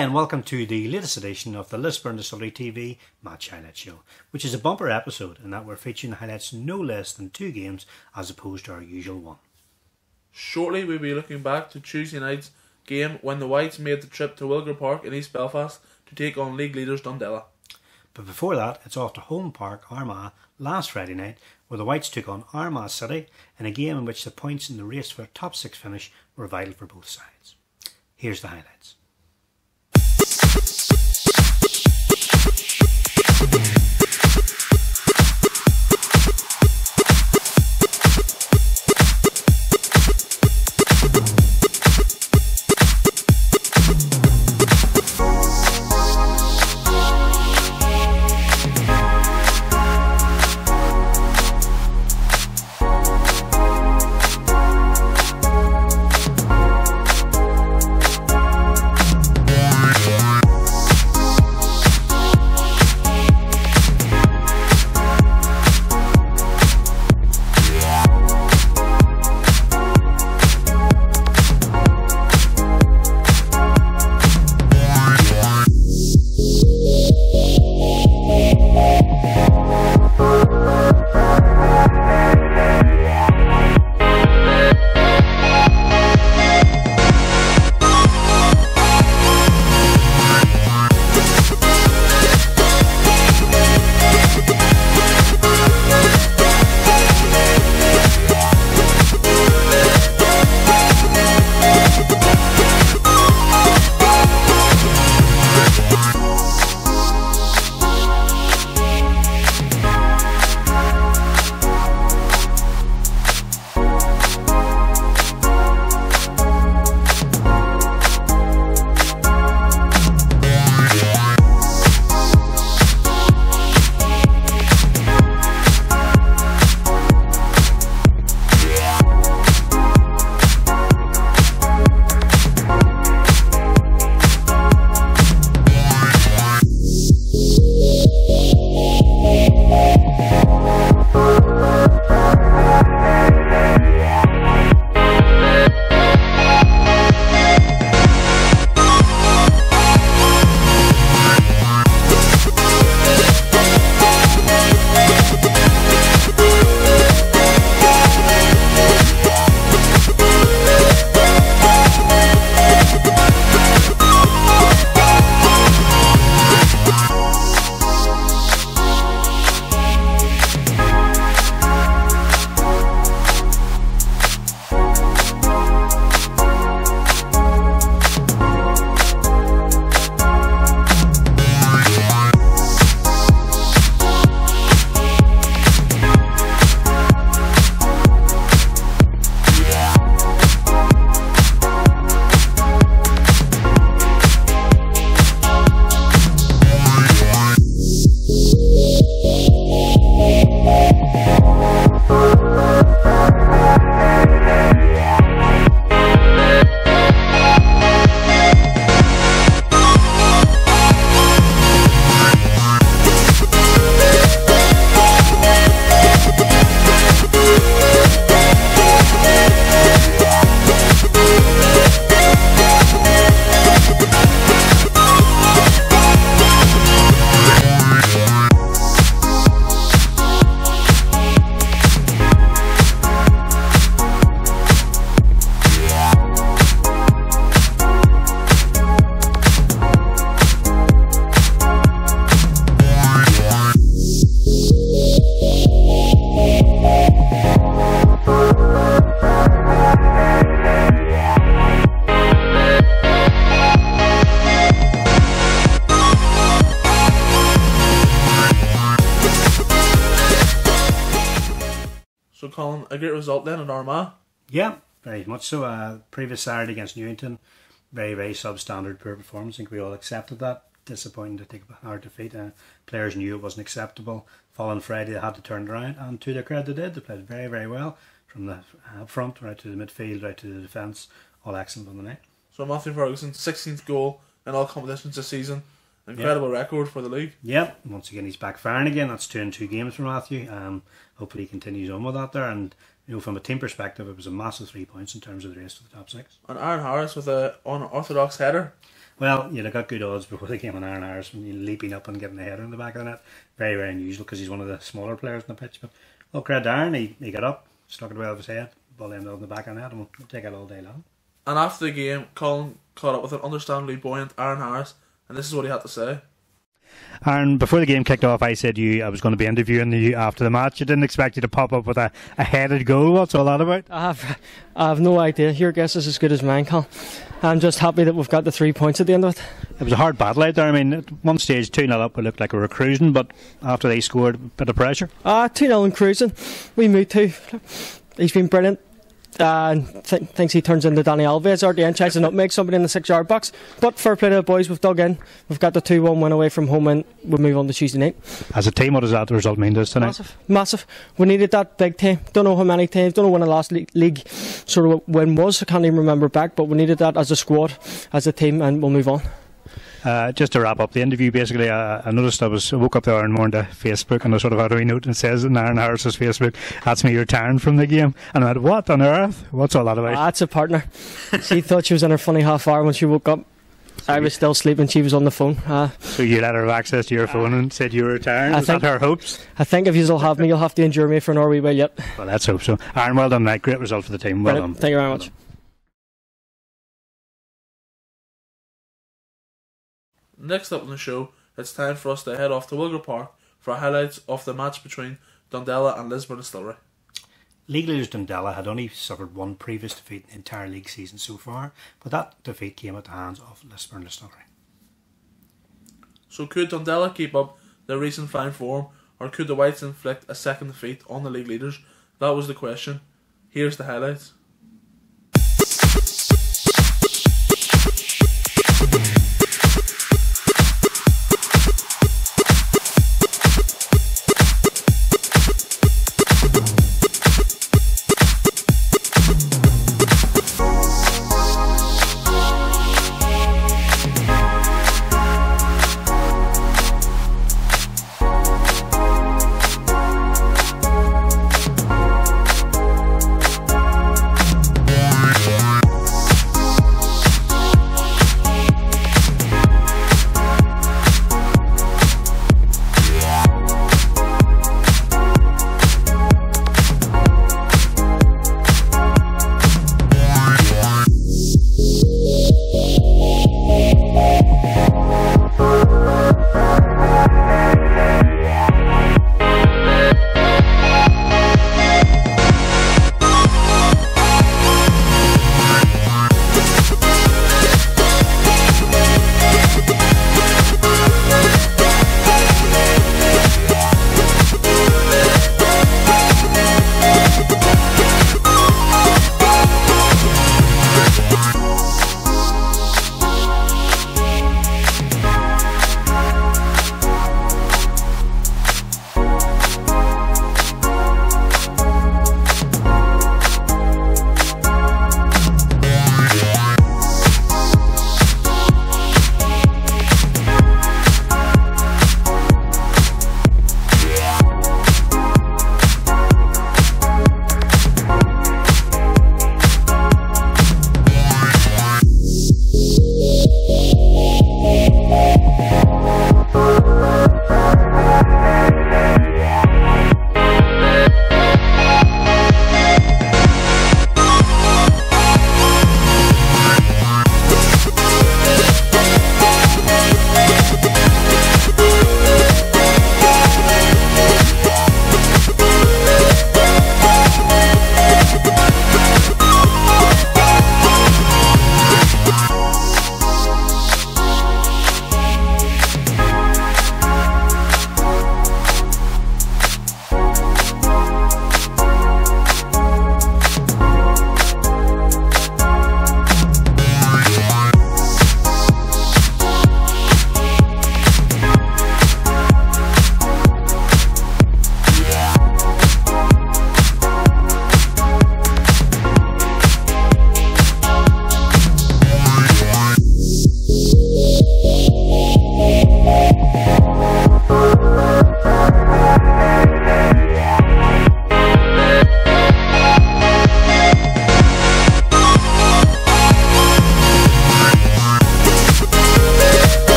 and welcome to the latest edition of the Lisburn Distillery TV Match Highlight Show, which is a bumper episode in that we're featuring the highlights no less than 2 games as opposed to our usual one. Shortly we'll be looking back to Tuesday night's game when the Whites made the trip to Wilgar Park in East Belfast to take on league leaders Donardella. But before that, it's off to home park Armagh last Friday night, where the Whites took on Armagh City in a game in which the points in the race for a top 6 finish were vital for both sides. Here's the highlights. So Colin, a great result then at Armagh. Yeah, very much so. Previous Saturday against Newington, very substandard poor performance. I think we all accepted that. Disappointing to take a hard defeat. Players knew it wasn't acceptable. Following Friday they had to turn it around, and to their credit they did. They played very well from the up front right to the midfield, right to the defence. All excellent on the night. So Matthew Ferguson's 16th goal in all competitions this season. Incredible record for the league. Yep, once again he's back firing again. That's 2 in 2 games for Matthew. Hopefully he continues on with that there, and you know, from a team perspective it was a massive 3 points in terms of the race to the top 6. And Aaron Harris with an unorthodox header. Well, you'd have got good odds before the game on Aaron Harris when you're leaping up and getting a header in the back of the net. Very, very unusual because he's one of the smaller players on the pitch. But well, credit to Aaron, he got up, stuck it well of his head, ball ended up in the back of the net, and we'll take it all day long. And after the game, Colin caught up with an understandably buoyant Aaron Harris, and this is what he had to say. Aaron, before the game kicked off, I said I was going to be interviewing you after the match. I didn't expect you to pop up with a headed goal. What's all that about? I have no idea. Your guess is as good as mine, Colin. I'm just happy that we've got the 3 points at the end of it. It was a hard battle out there. I mean, at one stage 2-0 up, we looked like we were cruising, but after they scored, a bit of pressure. 2-0 and cruising. We moved too. He's been brilliant. Thinks he turns into Dani Alves or the end, tries to nutmeg somebody in the 6-yard box. But fair play to the boys, we've dug in. We've got the 2-1 win away from home, and we'll move on to Tuesday night. As a team, what does that result mean to us tonight? Massive. We needed that big team. Don't know how many teams, don't know when the last league sort of win was. I can't even remember back, but we needed that as a squad, as a team, and we'll move on. Just to wrap up the interview, basically, I noticed I woke up the other morning to Facebook, and I sort of had a wee note and it says in Aaron Harris's Facebook, that's me retiring from the game. And I went, what on earth? What's all that about? That's a partner. She thought she was in her funny half hour when she woke up. I was still sleeping, she was on the phone. So you let her have access to your phone and said you were retiring? Was that her hopes? I think if you'll have me, you'll have to endure me for an hour wee while yet. Well, let's hope so. Aaron, well done, mate. Great result for the team. Well done. Thank you very much. Next up on the show, it's time for us to head off to Wilgar Park for highlights of the match between Donardella and Lisburn Distillery. League leaders Donardella had only suffered one previous defeat in the entire league season so far, but that defeat came at the hands of Lisburn Distillery. So could Donardella keep up their recent fine form, or could the Whites inflict a second defeat on the league leaders? That was the question. Here's the highlights.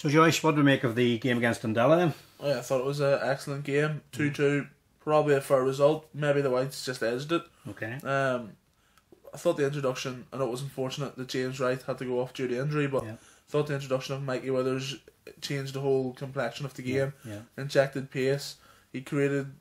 So Joyce, what do we make of the game against Dundela then? Oh, yeah, I thought it was an excellent game. 2-2, probably a fair result. Maybe the Whites just edged it. Okay. I thought the introduction, I know it was unfortunate that James Wright had to go off due to injury, but I thought the introduction of Mikey Withers changed the whole complexion of the game. Injected pace. He created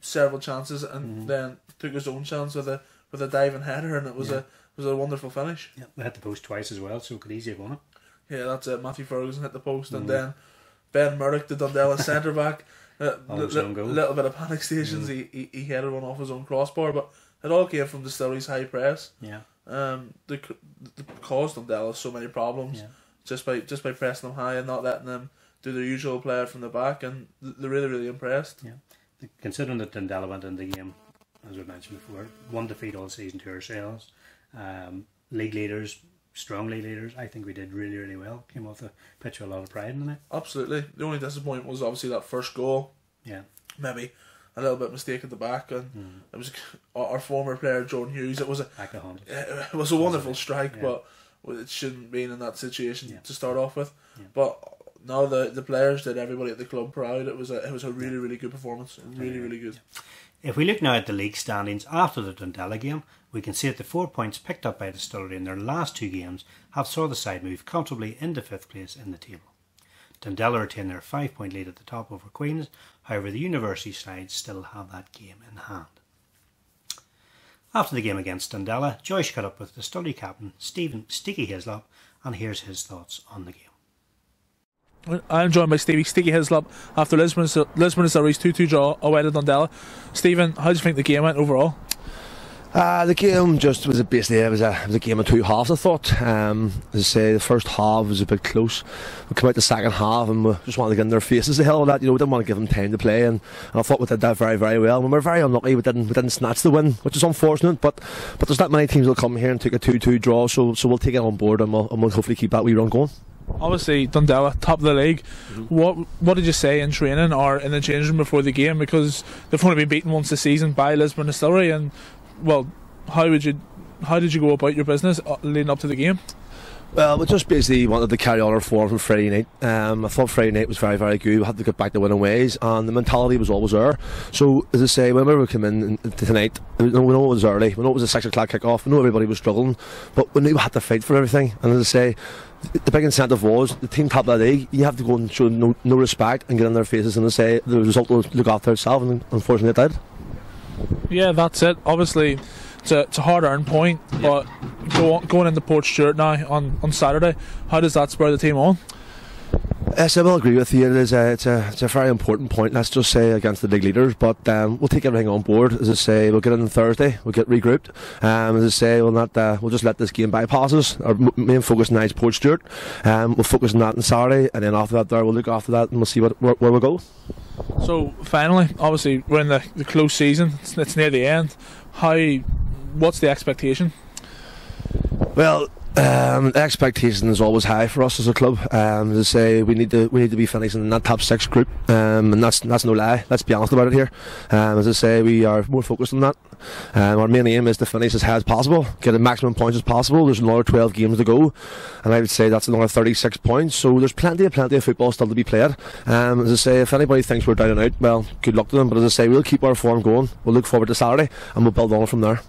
several chances and then took his own chance with a diving header, and it was a wonderful finish. Yeah, we hit the post twice as well, so could easily have won it. Yeah, that's it. Matthew Ferguson hit the post, and then Ben Murdoch, the Dundela centre back, little bit of panic stations. He headed one off his own crossbar, but it all came from Distillery's high press. Yeah. They caused Dundela so many problems just by pressing them high and not letting them do their usual play from the back, and they're really, really impressed. Yeah. Considering that Dundela went into the game, as we mentioned before, 1 defeat all season to ourselves, league leaders, strong league leaders, I think we did really, really well. Came off the pitch with a lot of pride in the night. Absolutely. The only disappointment was obviously that first goal. Yeah. Maybe a little bit mistake at the back, and it was our former player Jordan Hughes. It was a wonderful strike, but it shouldn't have been in that situation to start off with. But no, the players did everybody at the club proud. It was a really, really good performance. Really, really good. If we look now at the league standings after the Dundela game, we can see that the 4 points picked up by Distillery in their last 2 games have saw the side move comfortably into 5th place in the table. Dundela retain their 5-point lead at the top over Queens, however the University side still have that game in hand. After the game against Dundela, Joyce caught up with Distillery captain Steky Hislop, and here's his thoughts on the game. I'm joined by Steky Hislop after Lisburn Distillery's 2-2 draw away to Donardella. Stephen, how do you think the game went overall? The game just was basically it was a game of 2 halves. I thought, as I say, the first half was a bit close. We came out the second half and we just wanted to get in their faces. The hell of that, we didn't want to give them time to play, and I thought we did that very, very well. And we were very unlucky. We didn't snatch the win, which is unfortunate. But there's not many teams that will come here and take a 2-2 draw, so we'll take it on board and we'll hopefully keep that wee run going. Obviously, Dundela, top of the league. What did you say in training or in the changing room before the game? Because they've only been beaten once this season by Lisburn Distillery, and well, how did you go about your business leading up to the game? Well, we just basically wanted to carry on our form from Friday night. I thought Friday night was very, very good. We had to get back to winning ways, and the mentality was always there. So, as I say, whenever we came in tonight, we know it was early. We know it was a 6 o'clock kick-off. We know everybody was struggling, but we knew we had to fight for everything. And as I say, the big incentive was the team top of the league. You have to go and show no respect and get in their faces, and as I say, the result will look after itself, and unfortunately it did. Yeah, that's it. Obviously, it's a hard-earned point, but going into Port Stewart now on Saturday, how does that spur the team on? Yes, I will agree with you. It's a very important point, let's just say, against the league leaders, but we'll take everything on board. As I say, we'll get in on Thursday, we'll get regrouped. As I say, we'll just let this game bypass us. Our main focus now is Port Stewart. We'll focus on that on Saturday, and then after that we'll look after that and we'll see where we'll go. So finally, obviously we're in the close season, it's near the end. What's the expectation? Well, the expectation is always high for us as a club. As I say, we need to be finishing in that top 6 group, and that's no lie. Let's be honest about it here. As I say, we are more focused on that. Our main aim is to finish as high as possible, get as maximum points as possible. There's another 12 games to go, and I would say that's another 36 points. So there's plenty of football still to be played. As I say, if anybody thinks we're down and out, well, good luck to them. But as I say, we'll keep our form going. We'll look forward to Saturday, and we'll build on from there.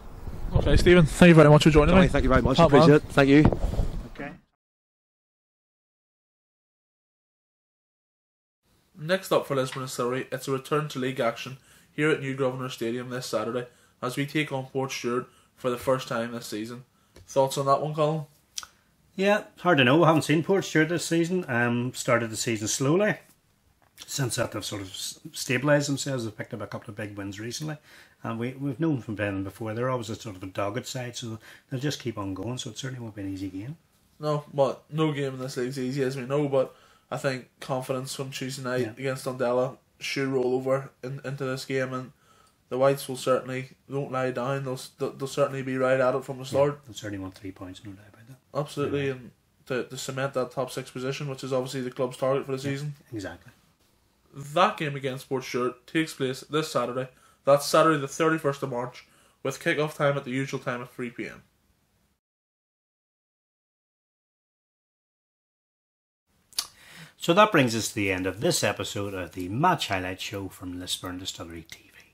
Okay, Stephen, thank you very much for joining me. Thank you very much. Appreciate it. Thank you. Okay. Next up for Lisburn Distillery, it's a return to league action here at New Grosvenor Stadium this Saturday as we take on Port Stewart for the first time this season. Thoughts on that one, Colin? Yeah, hard to know. We haven't seen Port Stewart this season. Started the season slowly. Since that, they've sort of stabilised themselves. They've picked up a couple of big wins recently. And we've known from playing them before, they're always a sort of a dogged side, so they'll just keep on going, so it certainly won't be an easy game. No, but no game in this league is easy, as we know, but I think confidence from Tuesday night against Donardella should roll over into this game, and the Whites won't lie down. They'll certainly be right at it from the start. They'll certainly want 3 points, no doubt about that. Absolutely, and to cement that top 6 position, which is obviously the club's target for the season. Exactly. That game against Port Stewart takes place this Saturday. That's Saturday the 31st of March, with kick-off time at the usual time of 3 p.m. So that brings us to the end of this episode of the Match Highlight Show from Lisburn Distillery TV.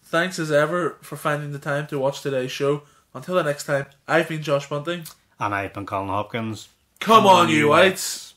Thanks as ever for finding the time to watch today's show. Until the next time, I've been Josh Bunting. And I've been Colin Hopkins. Come on, you whites!